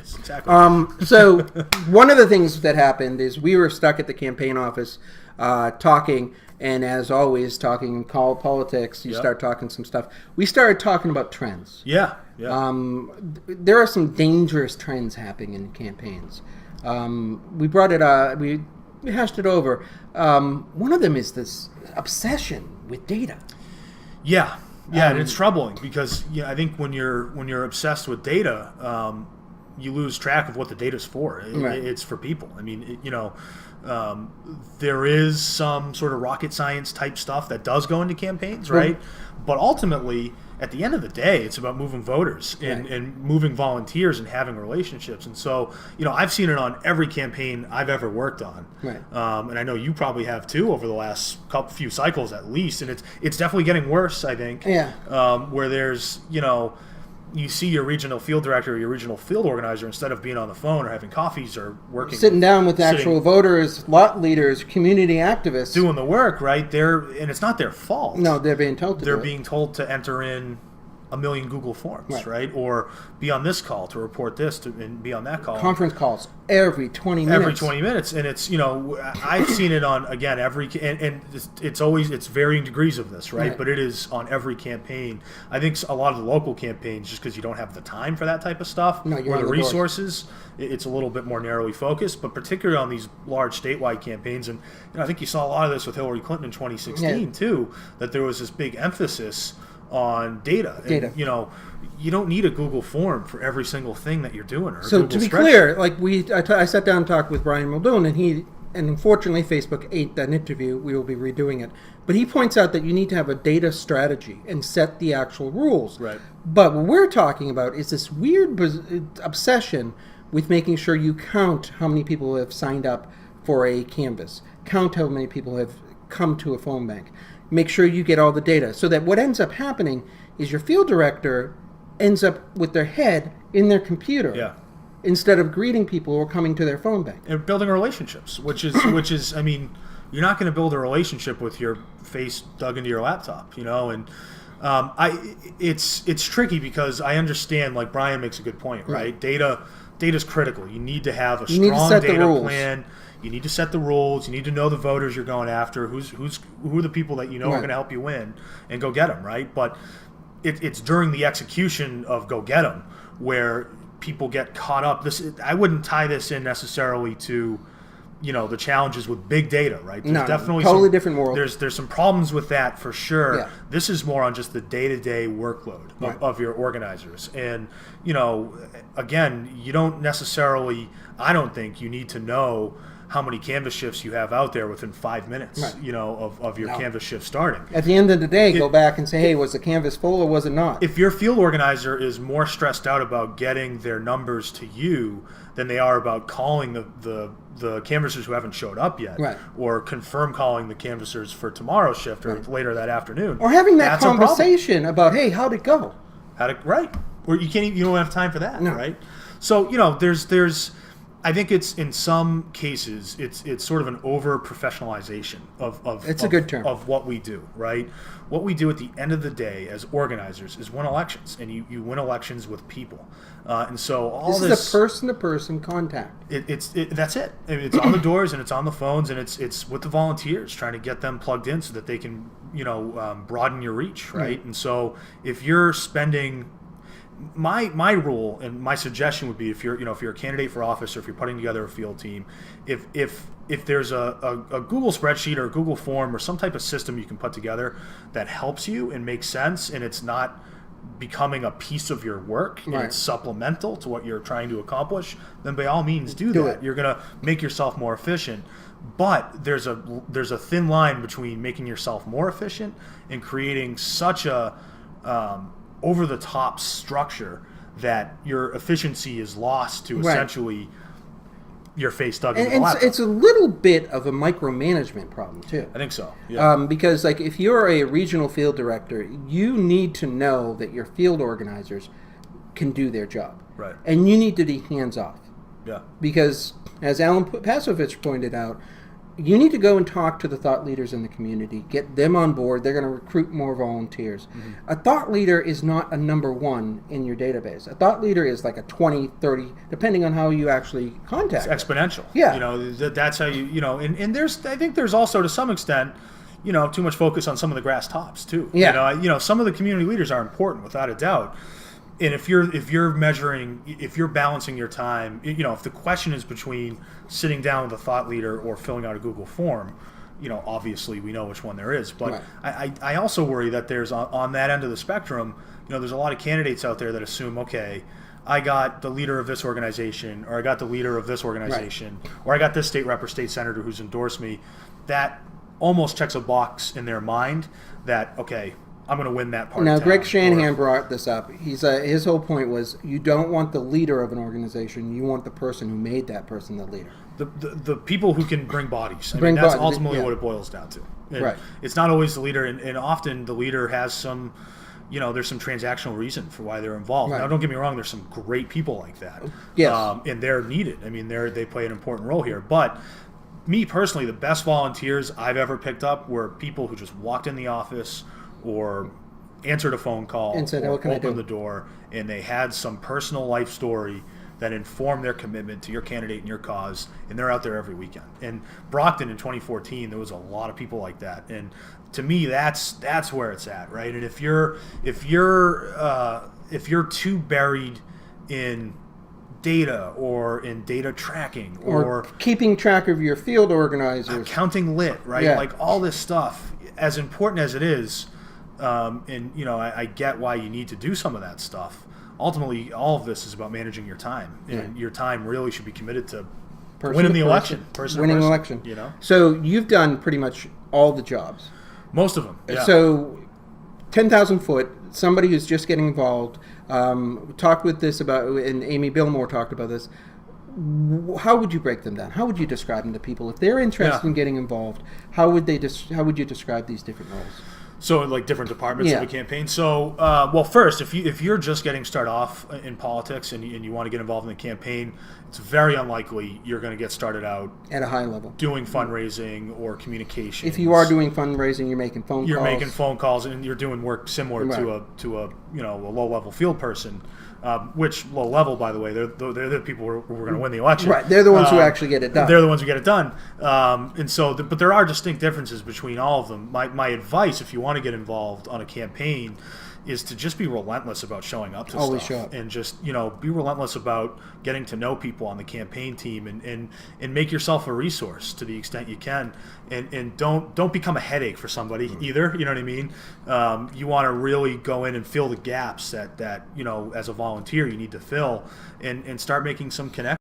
Yes, exactly. So one of the things that happened is we were stuck at the campaign office talking, and as always, talking in call politics, you start talking some stuff. We started talking about trends. Yeah. There are some dangerous trends happening in campaigns. We brought it. We hashed it over. One of them is this obsession with data. Yeah, and it's troubling because I think when you're obsessed with data, you lose track of what the data's for. It's for people. I mean, there is some sort of rocket science type stuff that does go into campaigns, right? But ultimately, at the end of the day, it's about moving voters and moving volunteers and having relationships. And so, I've seen it on every campaign I've ever worked on. Right. And I know you probably have too over the last few cycles at least. And it's definitely getting worse, I think. Yeah. Where there's, you see your regional field director or your regional field organizer, instead of being on the phone or having coffees or sitting down with actual voters, lot leaders, community activists, doing the work, right? And it's not their fault. No, they're being told to. They're being told to enter in a million Google Forms, right? Or be on this call to report this, and be on that call. Conference calls every 20 minutes. Every 20 minutes, and it's I've seen it on it's varying degrees of this, right? But it is on every campaign. I think a lot of the local campaigns, just because you don't have the time for that type of stuff, or the resources, it's a little bit more narrowly focused. But particularly on these large statewide campaigns, and I think you saw a lot of this with Hillary Clinton in 2016 too. That there was this big emphasis on data. And, you don't need a Google form for every single thing that you're doing. Or so to be clear, I sat down and talked with Brian Muldoon, and unfortunately Facebook ate that interview. We will be redoing it. But he points out that you need to have a data strategy and set the actual rules. Right. But what we're talking about is this weird obsession with making sure you count how many people have signed up for a canvas, count how many people have come to a phone bank. Make sure you get all the data, so that what ends up happening is your field director ends up with their head in their computer instead of greeting people or coming to their phone bank. And building relationships, which is, I mean, you're not going to build a relationship with your face dug into your laptop, and it's tricky because I understand, like Brian makes a good point, right? Data's critical. You need to have a strong data plan. You need to set the rules. You need to know the voters you're going after. Who are the people that are going to help you win, and go get them, right? But it's during the execution of go get them where people get caught up. I wouldn't tie this in necessarily to the challenges with big data, right? There's definitely totally different world. There's some problems with that for sure. Yeah. This is more on just the day-to-day workload of your organizers. And again, you don't necessarily, I don't think you need to know how many canvas shifts you have out there within 5 minutes, of your canvas shift starting. At the end of the day, go back and say, hey, was the canvas full or was it not? If your field organizer is more stressed out about getting their numbers to you than they are about calling the canvassers who haven't showed up yet, or confirm calling the canvassers for tomorrow's shift or later that afternoon, or having that conversation about, hey, how'd it go? Or you don't have time for that, right? So there's I think it's, in some cases, it's sort of an over professionalization of it's a good term of what we do, right? What we do at the end of the day as organizers is win elections, and you win elections with people, and so this is a person-to-person contact. That's it. It's on the doors and it's on the phones, and it's with the volunteers, trying to get them plugged in so that they can broaden your reach, right? And so if you're spending my rule and my suggestion would be, if you're a candidate for office, or if you're putting together a field team, if there's a Google spreadsheet or a Google form or some type of system you can put together that helps you and makes sense, and it's not becoming a piece of your work and it's supplemental to what you're trying to accomplish, then by all means do that. You're going to make yourself more efficient. But there's a thin line between making yourself more efficient and creating such a over-the-top structure that your efficiency is lost to essentially your face dug into the laptop. It's a little bit of a micromanagement problem too. I think so. Yeah. Because if you're a regional field director, you need to know that your field organizers can do their job, right? And you need to be hands off. Yeah. Because as Alan Pasovich pointed out, You need to go and talk to the thought leaders in the community, get them on board. They're going to recruit more volunteers. A thought leader is not a number one in your database. A thought leader is like a 20, 30, depending on how you actually contact It's exponential. Yeah. That's how and I think there's also to some extent, too much focus on some of the grass tops too. Yeah. Some of the community leaders are important without a doubt. And if you're balancing your time, if the question is between sitting down with a thought leader or filling out a Google form, obviously we know which one there is. But Right. I also worry that there's on that end of the spectrum, there's a lot of candidates out there that assume, okay, I got the leader of this organization, or I got the leader of this organization, or I got this state rep or state senator who's endorsed me. That almost checks a box in their mind that, okay, I'm going to win that part. Now, of town. Greg Shanahan brought this up. His whole point was you don't want the leader of an organization. You want the person who made that person the leader. The people who can bring bodies. Bring that's bodies, ultimately yeah. what it boils down to. And Right. It's not always the leader, and often the leader has some, there's some transactional reason for why they're involved. Right. Now, don't get me wrong. There's some great people like that. Yes. And they're needed. I mean, they play an important role here. But me personally, the best volunteers I've ever picked up were people who just walked in the office or answered a phone call And said, or "What can I opened do?" the door, and they had some personal life story that informed their commitment to your candidate and your cause, and they're out there every weekend. And Brockton in 2014, there was a lot of people like that, and to me, that's where it's at, right? And if you're too buried in data or in data tracking Or keeping track of your field organizers. counting lit, right? Yeah. Like all this stuff, as important as it is, and I get why you need to do some of that stuff. Ultimately, all of this is about managing your time, and your time really should be committed to Person winning to the person. election, person to Winning person, election. So you've done pretty much all the jobs. most of them. Yeah. So 10,000 foot, somebody who's just getting involved, talked with this about, and Amy Billmore talked about this. How would you break them down? How would you describe them to people if they're interested Yeah. in getting involved? How would you describe these different roles? So like different departments Yeah. of a campaign. So well, first, if you're just getting started off in politics and you want to get involved in the campaign, it's very unlikely you're going to get started out At a high level. doing fundraising or communication. If you are doing fundraising, you're making phone you're calls. making phone calls and you're doing work similar to a low level field person, which low level, by the way, they're the people who are going to win the election. Right, they're the ones who actually get it done. They're the ones who get it done. And so, but there are distinct differences between all of them. My advice, if you want to get involved on a campaign, is to just be relentless about showing up to Always stuff. show up. And just, be relentless about getting to know people on the campaign team and make yourself a resource to the extent you can. And don't become a headache for somebody either. You know what I mean? You want to really go in and fill the gaps that as a volunteer you need to fill and start making some connections.